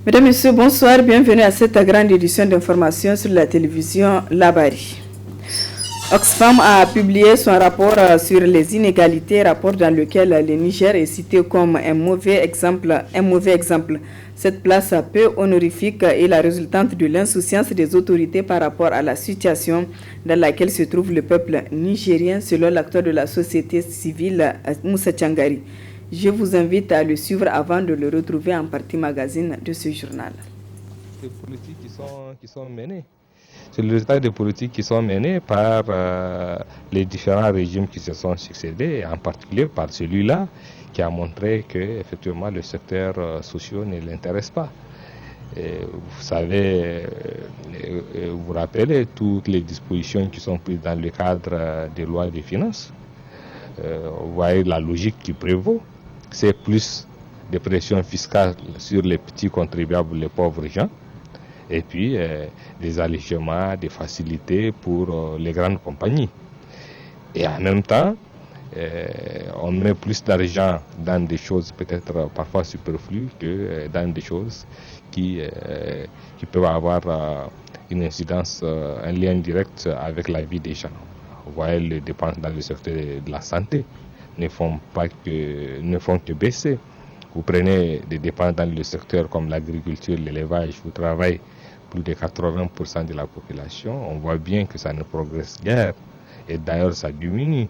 Mesdames, Messieurs, bonsoir. Bienvenue à cette grande édition d'information sur la télévision Labari. Oxfam a publié son rapport sur les inégalités, rapport dans lequel le Niger est cité comme un mauvais exemple. Cette place peu honorifique est la résultante de l'insouciance des autorités par rapport à la situation dans laquelle se trouve le peuple nigérien, selon l'acteur de la société civile Moussa Tchangari. Je vous invite à le suivre avant de le retrouver en partie magazine de ce journal. Les politiques qui sont menées. C'est le résultat des politiques qui sont menées par les différents régimes qui se sont succédés, en particulier par celui-là qui a montré que effectivement le secteur social ne l'intéresse pas. Et vous savez, vous rappelez toutes les dispositions qui sont prises dans le cadre des lois des finances. Vous voyez la logique qui prévaut. C'est plus de pression fiscale sur les petits contribuables, les pauvres gens, et puis des allégements, des facilités pour les grandes compagnies. Et en même temps, on met plus d'argent dans des choses peut-être parfois superflues que dans des choses qui peuvent avoir une incidence, un lien direct avec la vie des gens. Vous voyez, les dépenses dans le secteur de la santé ne font que baisser. Vous prenez des dépenses dans le secteur comme l'agriculture, l'élevage, vous travaillez plus de 80% de la population. On voit bien que ça ne progresse guère et d'ailleurs ça diminue.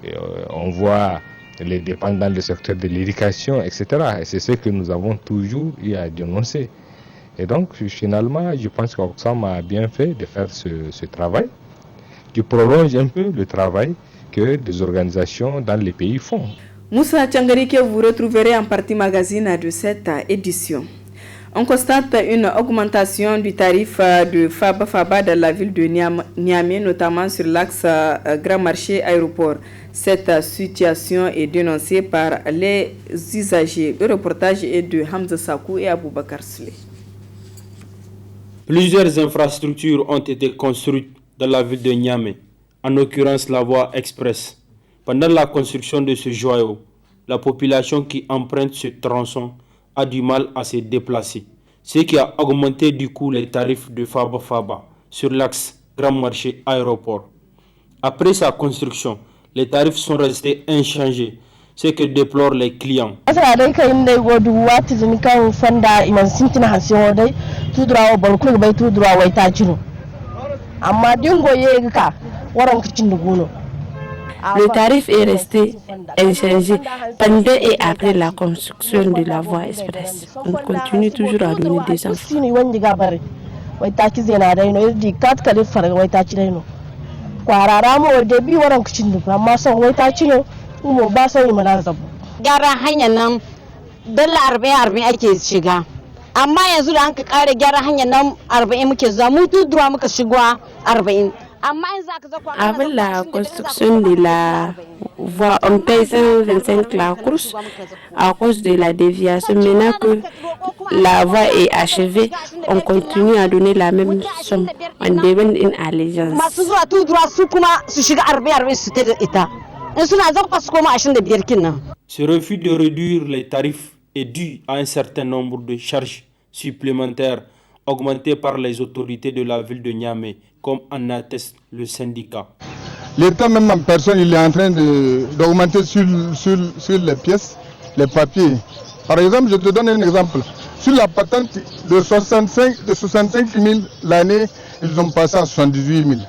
Et, on voit les dépenses dans le secteur de l'éducation, etc. Et c'est ce que nous avons toujours eu à dénoncer. Et donc finalement, je pense qu'Oxfam a bien fait de faire ce travail qui prolonge un peu le travail que des organisations dans les pays font. Moussa Tchangari, que vous retrouverez en partie magazine de cette édition. On constate une augmentation du tarif de Faba dans la ville de Niamey, notamment sur l'axe Grand Marché Aéroport. Cette situation est dénoncée par les usagers. Le reportage est de Hamza Sakou et Aboubakar Souley. Plusieurs infrastructures ont été construites dans la ville de Niamey, en l'occurrence la voie express. Pendant la construction de ce joyau, la population qui emprunte ce tronçon a du mal à se déplacer, ce qui a augmenté du coup les tarifs de Faba sur l'axe Grand Marché Aéroport. Après sa construction, les tarifs sont restés inchangés, ce que déplorent les clients. Le tarif est resté inchangé pendant et après la construction de la voie express. On continue toujours à donner des infos. Avec la construction de la voie, on paye 125 la course à cause de la déviation. Maintenant que la voie est achevée, on continue à donner la même somme. On demande une allégeance. Ce refus de réduire les tarifs est dû à un certain nombre de charges supplémentaires augmentées par les autorités de la ville de Niamey, comme en atteste le syndicat. L'État même en personne, il est en train d'augmenter sur les pièces, les papiers. Par exemple, je te donne un exemple. Sur la patente de 65 000 l'année, ils ont passé à 78 000.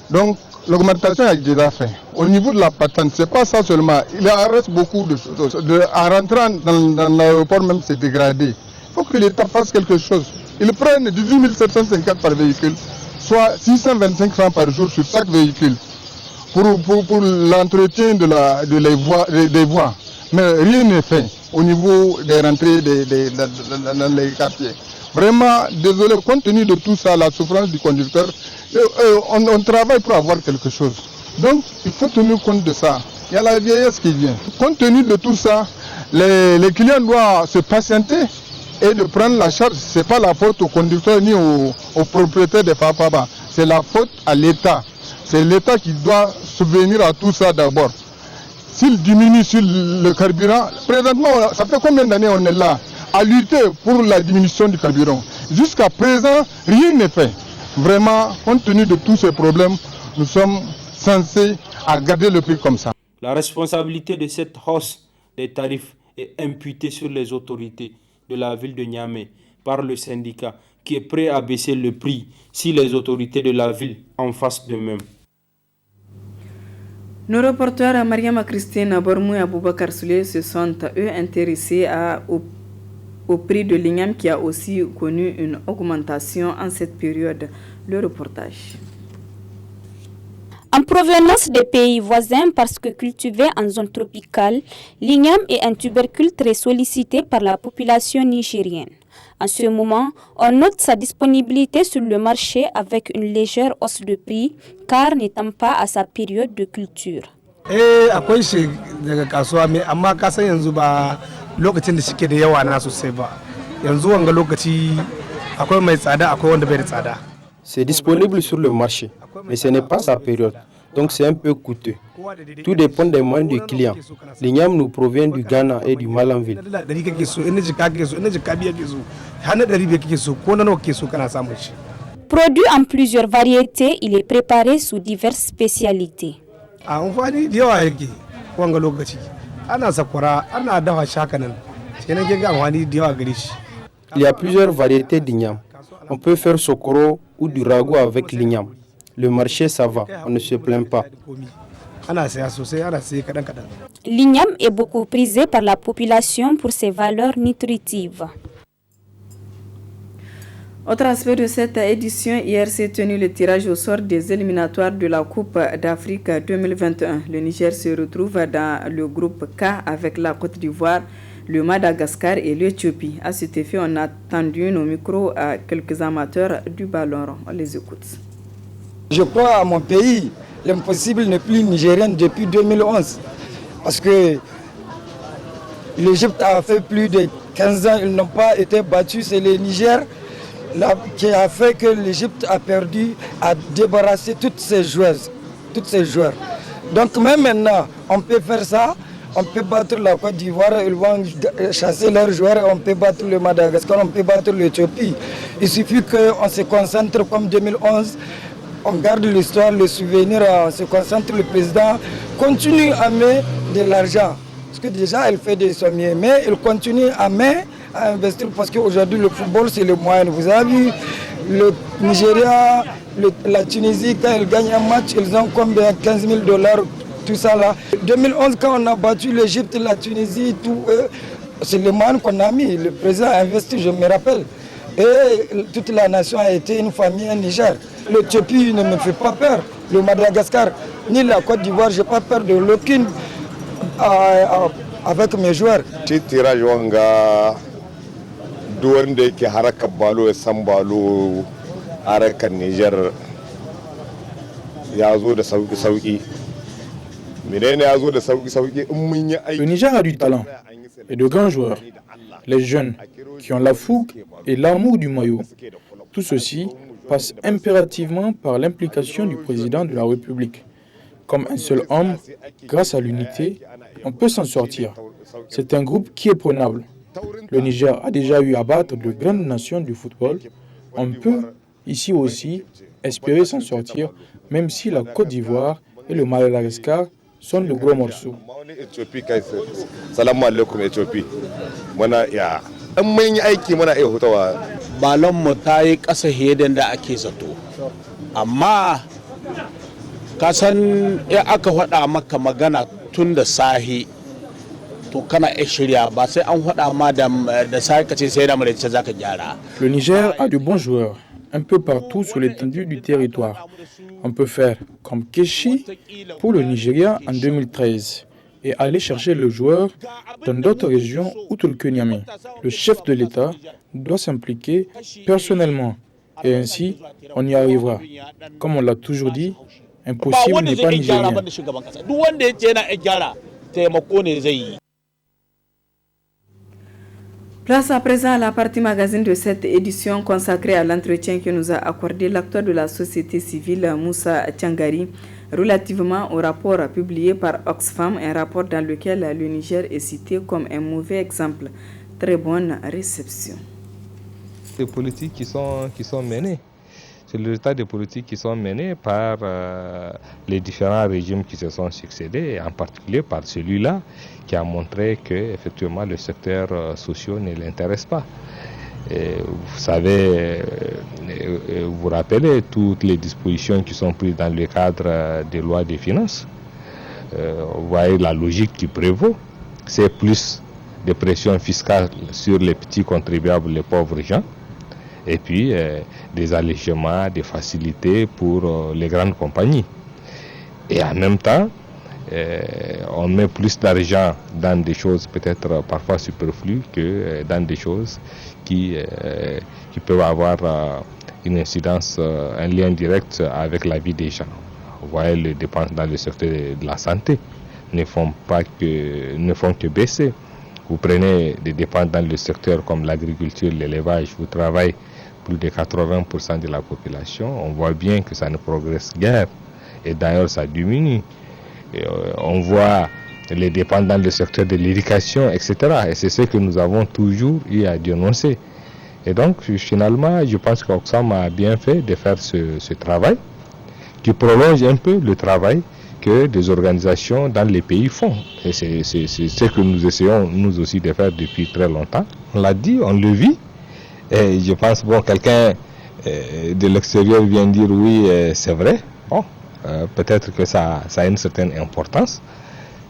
Donc, l'augmentation est déjà faite. Au niveau de la patente, ce n'est pas ça seulement. Il en reste beaucoup de choses. En rentrant dans l'aéroport même, c'est dégradé. Il faut que l'État fasse quelque chose. Ils prennent 18 750 par véhicule, soit 625 francs par jour sur chaque véhicule, pour l'entretien des voies. Mais rien n'est fait au niveau des rentrées dans les quartiers. Vraiment, désolé, compte tenu de tout ça, la souffrance du conducteur, on travaille pour avoir quelque chose. Donc, il faut tenir compte de ça. Il y a la vieillesse qui vient. Compte tenu de tout ça, les clients doivent se patienter et de prendre la charge. Ce n'est pas la faute au conducteur ni au propriétaire de Faba. C'est la faute à l'État. C'est l'État qui doit subvenir à tout ça d'abord. S'il diminue sur le carburant, présentement, ça fait combien d'années on est là? à lutter pour la diminution du carburant. Jusqu'à présent, rien n'est fait. Vraiment, compte tenu de tous ces problèmes, nous sommes censés à garder le prix comme ça. La responsabilité de cette hausse des tarifs est imputée sur les autorités de la ville de Niamey par le syndicat qui est prêt à baisser le prix si les autorités de la ville en fassent de même. Nos reporters Mariama Christine Bormou et Aboubakar Souley se sont eux intéressés au prix de l'igname qui a aussi connu une augmentation en cette période. Le reportage. En provenance des pays voisins, parce que cultivé en zone tropicale, l'igname est un tubercule très sollicité par la population nigérienne. En ce moment, on note sa disponibilité sur le marché avec une légère hausse de prix, car n'étant pas à sa période de culture. Akwai shi daga kasuwa mai amma ka san yanzu ba lokacin da shike da yawa na sosai ba. Yanzu wanga lokaci akwai mai tsada akwai wanda bai da tsada. C'est disponible sur le marché, mais ce n'est pas sa période, donc c'est un peu coûteux. Tout dépend des moyens du client. L'igname nous provient du Ghana et du Malanville. Produit en plusieurs variétés, il est préparé sous diverses spécialités. Il y a plusieurs variétés d'igname. On peut faire sokoro ou du ragoût avec l'igname. Le marché, ça va, on ne se plaint pas. L'igname est beaucoup prisé par la population pour ses valeurs nutritives. Autre aspect de cette édition, hier s'est tenu le tirage au sort des éliminatoires de la Coupe d'Afrique 2021. Le Niger se retrouve dans le groupe K avec la Côte d'Ivoire, le Madagascar et l'Éthiopie. À cet effet, on a tendu nos micros à quelques amateurs du ballon rond. On les écoute. Je crois à mon pays, l'impossible n'est plus nigérien depuis 2011. Parce que l'Égypte a fait plus de 15 ans, ils n'ont pas été battus. C'est le Niger qui a fait que l'Égypte a perdu, a débarrassé toutes ses joueuses, tous ses joueurs. Donc même maintenant, on peut faire ça. On peut battre la Côte d'Ivoire, ils vont chasser leurs joueurs, on peut battre le Madagascar, on peut battre l'Éthiopie. Il suffit qu'on se concentre comme 2011, on garde l'histoire, le souvenir, on se concentre, le président continue à mettre de l'argent. Parce que déjà, il fait des sommiers, mais il continue à mettre, à investir, parce qu'aujourd'hui, le football, c'est le moyen. Vous avez vu, le Nigeria, la Tunisie, quand ils gagnent un match, ils ont combien? 15 000 $. Tout ça là. 2011, quand on a battu l'Égypte, la Tunisie, tout, c'est le moyen qu'on a mis. Le président a investi, je me rappelle. Et toute la nation a été une famille, un Niger. L'Éthiopie ne me fait pas peur. Le Madagascar, ni la Côte d'Ivoire, je n'ai pas peur de l'aucune avec mes joueurs. Tirage wanga duwanda yake haraka balo ya san balo harkar Niger ya zo da sauki. Le Niger a du talent et de grands joueurs. Les jeunes qui ont la fougue et l'amour du maillot. Tout ceci passe impérativement par l'implication du président de la République. Comme un seul homme, grâce à l'unité, on peut s'en sortir. C'est un groupe qui est prenable. Le Niger a déjà eu à battre de grandes nations du football. On peut, ici aussi, espérer s'en sortir, même si la Côte d'Ivoire et le Madagascar sont de gros morceaux. Balon mu ta yi ƙasa hiyadin da ake zato, amma ka san ya aka faɗa maka magana tun da sahi to kana iya shirya ba sai an faɗa ma da sahi ka ce sai da maraice za ka gyara. Le Niger a de bons joueurs un peu partout sur l'étendue du territoire. On peut faire comme Keshi pour le Nigeria en 2013 et aller chercher le joueur dans d'autres régions outre le Niamey. Le chef de l'État doit s'impliquer personnellement et ainsi on y arrivera. Comme on l'a toujours dit, impossible n'est pas nigérien. Place à présent à la partie magazine de cette édition consacrée à l'entretien que nous a accordé l'acteur de la société civile Moussa Tiangari relativement au rapport publié par Oxfam, un rapport dans lequel le Niger est cité comme un mauvais exemple très bonne réception. Les politiques qui sont menées, c'est le résultat des politiques qui sont menées par les différents régimes qui se sont succédés, en particulier par celui-là qui a montré que effectivement le secteur social ne l'intéresse pas. Et vous savez, vous rappelez toutes les dispositions qui sont prises dans le cadre des lois des finances. Vous voyez la logique qui prévaut, c'est plus de pression fiscale sur les petits contribuables, les pauvres gens, et puis des allègements, des facilités pour les grandes compagnies. Et en même temps, on met plus d'argent dans des choses peut-être parfois superflues que dans des choses qui peuvent avoir une incidence, un lien direct avec la vie des gens. Vous voyez, les dépenses dans le secteur de la santé ne font que baisser. Vous prenez des dépenses dans le secteur comme l'agriculture, l'élevage, vous travaillez plus de 80% de la population, on voit bien que ça ne progresse guère. Et d'ailleurs, ça diminue. Et on voit les dépenses dans le secteur de l'éducation, etc. Et c'est ce que nous avons toujours eu à dénoncer. Et donc, finalement, je pense qu'Oxfam a bien fait de faire ce travail, qui prolonge un peu le travail que des organisations dans les pays font. Et c'est ce que nous essayons, nous aussi, de faire depuis très longtemps. On l'a dit, on le vit. Et je pense, bon, quelqu'un de l'extérieur vient dire oui, c'est vrai. Bon, peut-être que ça a une certaine importance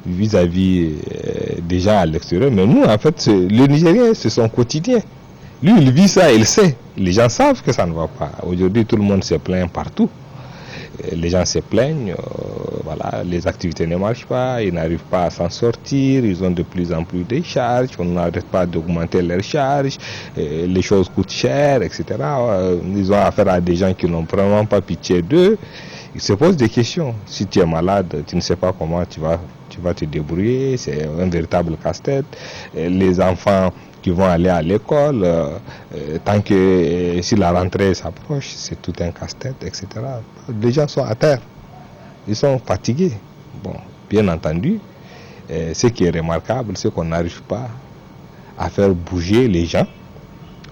vis-à-vis des gens à l'extérieur. Mais nous, en fait, le Nigérien, c'est son quotidien. Lui, il vit ça, il sait. Les gens savent que ça ne va pas. Aujourd'hui, tout le monde se plaint partout. Les gens se plaignent, voilà, les activités ne marchent pas, ils n'arrivent pas à s'en sortir, ils ont de plus en plus de charges, on n'arrête pas d'augmenter leurs charges, les choses coûtent cher, etc. Ils ont affaire à des gens qui n'ont vraiment pas pitié d'eux. Ils se posent des questions. Si tu es malade, tu ne sais pas comment tu vas te débrouiller, c'est un véritable casse-tête. Les enfants qui vont aller à l'école, tant que si la rentrée s'approche, c'est tout un casse-tête, etc. Les gens sont à terre, ils sont fatigués. Bon, bien entendu, ce qui est remarquable, c'est qu'on n'arrive pas à faire bouger les gens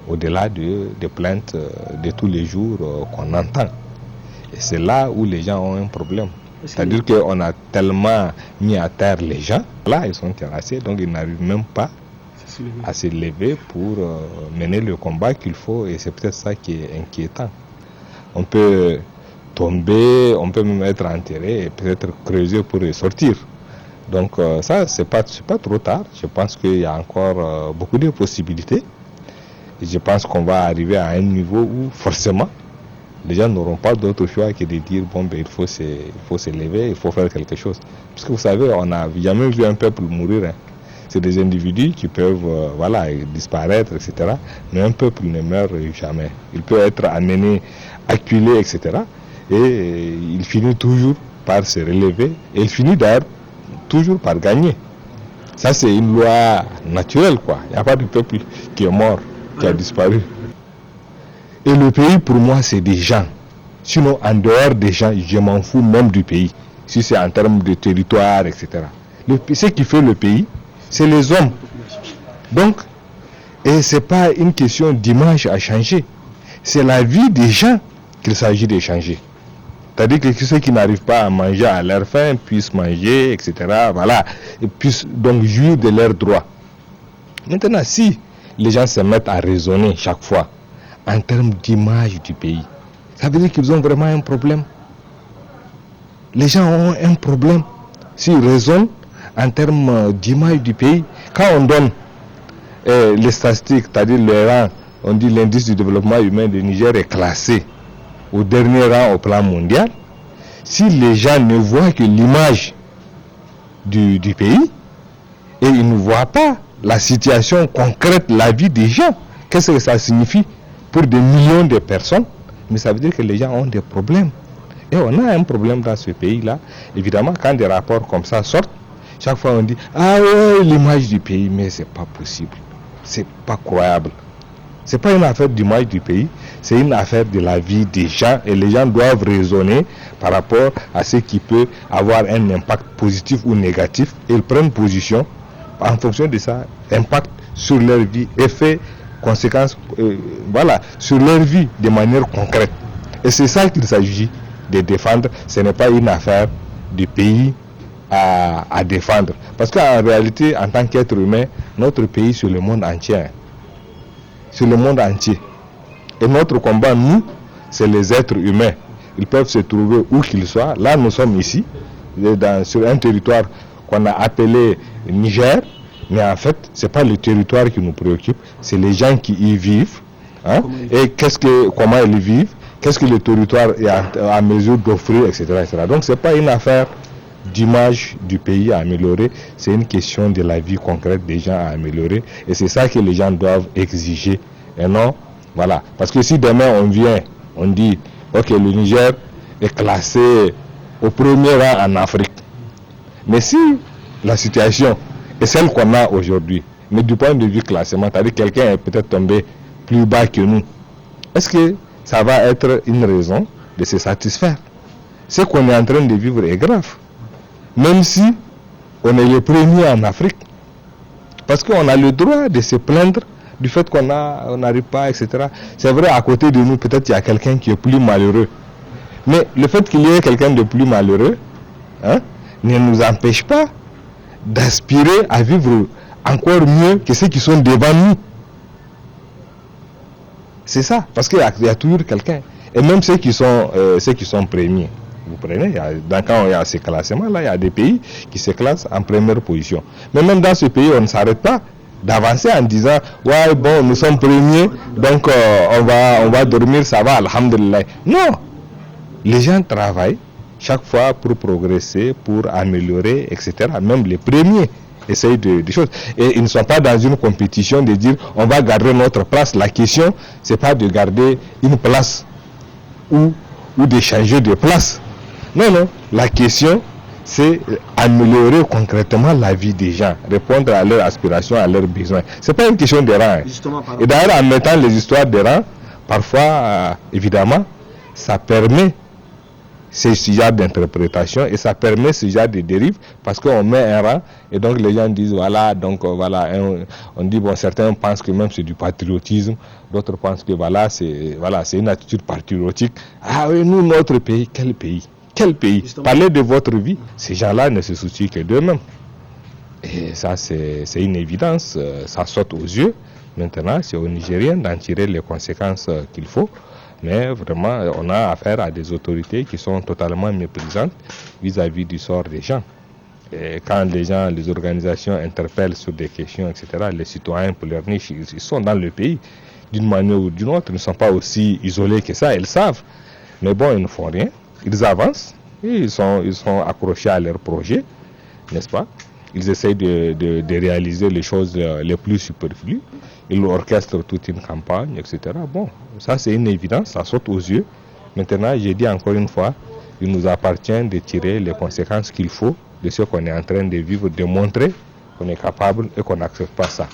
au-delà des plaintes de tous les jours qu'on entend. Et c'est là où les gens ont un problème. C'est-à-dire qu'on a tellement mis à terre les gens, là ils sont terrassés, donc ils n'arrivent même pas à se lever pour mener le combat qu'il faut, et c'est peut-être ça qui est inquiétant. On peut tomber, on peut même être enterré et peut-être creuser pour ressortir. Donc ça, c'est pas trop tard. Je pense qu'il y a encore beaucoup de possibilités. Et je pense qu'on va arriver à un niveau où forcément les gens n'auront pas d'autre choix que de dire bon, ben, il faut se lever, il faut faire quelque chose. Parce que vous savez, on n'a jamais vu un peuple mourir. Hein. C'est des individus qui peuvent disparaître, etc. Mais un peuple ne meurt jamais. Il peut être amené, acculé, etc. Et il finit toujours par se relever. Et il finit d'ailleurs toujours par gagner. Ça, c'est une loi naturelle, quoi. Il n'y a pas de peuple qui est mort, qui a disparu. Et le pays, pour moi, c'est des gens. Sinon, en dehors des gens, je m'en fous même du pays. Si c'est en termes de territoire, etc. Ce qui fait le pays, c'est les hommes. Donc, et ce n'est pas une question d'image à changer. C'est la vie des gens qu'il s'agit de changer. C'est-à-dire que ceux qui n'arrivent pas à manger à leur faim puissent manger, etc. Voilà, et puissent donc jouir de leurs droits. Maintenant, si les gens se mettent à raisonner chaque fois en termes d'image du pays, ça veut dire qu'ils ont vraiment un problème. Les gens ont un problème s'ils raisonnent en termes d'image du pays. Quand on donne les statistiques, c'est-à-dire le rang, on dit l'indice du développement humain du Niger est classé au dernier rang au plan mondial. Si les gens ne voient que l'image du pays et ils ne voient pas la situation concrète, la vie des gens, qu'est-ce que ça signifie pour des millions de personnes? Mais ça veut dire que les gens ont des problèmes. Et on a un problème dans ce pays-là. Évidemment, quand des rapports comme ça sortent, chaque fois on dit « Ah ouais, l'image du pays », mais c'est pas possible. C'est pas croyable. C'est pas une affaire d'image du pays, c'est une affaire de la vie des gens, et les gens doivent raisonner par rapport à ce qui peut avoir un impact positif ou négatif, et ils prennent position en fonction de ça, impact sur leur vie, effets, conséquences, voilà, sur leur vie de manière concrète. Et c'est ça qu'il s'agit de défendre. Ce n'est pas une affaire du pays à défendre. Parce qu'en réalité, en tant qu'être humain, notre pays, c'est le monde entier. C'est le monde entier. Et notre combat, nous, c'est les êtres humains. Ils peuvent se trouver où qu'ils soient. Là, nous sommes ici, sur un territoire qu'on a appelé Niger. Mais en fait, ce n'est pas le territoire qui nous préoccupe, c'est les gens qui y vivent. Hein? Et comment ils vivent, qu'est-ce que le territoire est à mesure d'offrir, etc., etc. Donc, ce n'est pas une affaire d'image du pays à améliorer, c'est une question de la vie concrète des gens à améliorer. Et c'est ça que les gens doivent exiger. Et non, voilà. Parce que si demain on vient, on dit, ok, le Niger est classé au premier rang en Afrique. Mais si la situation est celle qu'on a aujourd'hui, mais du point de vue classement, c'est-à-dire que quelqu'un est peut-être tombé plus bas que nous, est-ce que ça va être une raison de se satisfaire? Ce qu'on est en train de vivre est grave. Même si on est les premiers en Afrique. Parce qu'on a le droit de se plaindre du fait qu'on n'arrive pas, etc. C'est vrai, à côté de nous, peut-être il y a quelqu'un qui est plus malheureux. Mais le fait qu'il y ait quelqu'un de plus malheureux, hein, ne nous empêche pas d'aspirer à vivre encore mieux que ceux qui sont devant nous. C'est ça, parce qu'il y a toujours quelqu'un. Et même ceux qui sont premiers. Vous prenez, quand il y a ces classements-là, il y a des pays qui se classent en première position. Mais même dans ce pays, on ne s'arrête pas d'avancer en disant « Ouais, bon, nous sommes premiers, donc on va dormir, ça va, alhamdulillah ». Non, les gens travaillent chaque fois pour progresser, pour améliorer, etc. Même les premiers essayent des choses. Et ils ne sont pas dans une compétition de dire « On va garder notre place ». La question, ce n'est pas de garder une place ou de changer de place. Non, non. La question, c'est améliorer concrètement la vie des gens, répondre à leurs aspirations, à leurs besoins. Ce n'est pas une question de rang. Et d'ailleurs, en mettant les histoires de rang, parfois, évidemment, ça permet ce genre d'interprétation et ça permet ce genre de dérive parce qu'on met un rang et donc les gens disent voilà, donc voilà, on dit bon, certains pensent que même c'est du patriotisme, d'autres pensent que voilà, c'est une attitude patriotique. Ah oui, nous, notre pays, quel pays? Quel pays? Parlez de votre vie. Ces gens-là ne se soucient que d'eux-mêmes. Et ça, c'est une évidence. Ça saute aux yeux. Maintenant, c'est aux Nigériens d'en tirer les conséquences qu'il faut. Mais vraiment, on a affaire à des autorités qui sont totalement méprisantes vis-à-vis du sort des gens. Et quand les gens, les organisations interpellent sur des questions, etc., les citoyens pour leur niche, ils sont dans le pays. D'une manière ou d'une autre, ils ne sont pas aussi isolés que ça, ils savent. Mais bon, ils ne font rien. Ils avancent et ils sont accrochés à leurs projets, n'est-ce pas? Ils essayent de réaliser les choses les plus superflues. Ils orchestrent toute une campagne, etc. Bon, ça c'est une évidence, ça saute aux yeux. Maintenant, j'ai dit encore une fois, il nous appartient de tirer les conséquences qu'il faut de ce qu'on est en train de vivre, de montrer qu'on est capable et qu'on n'accepte pas ça.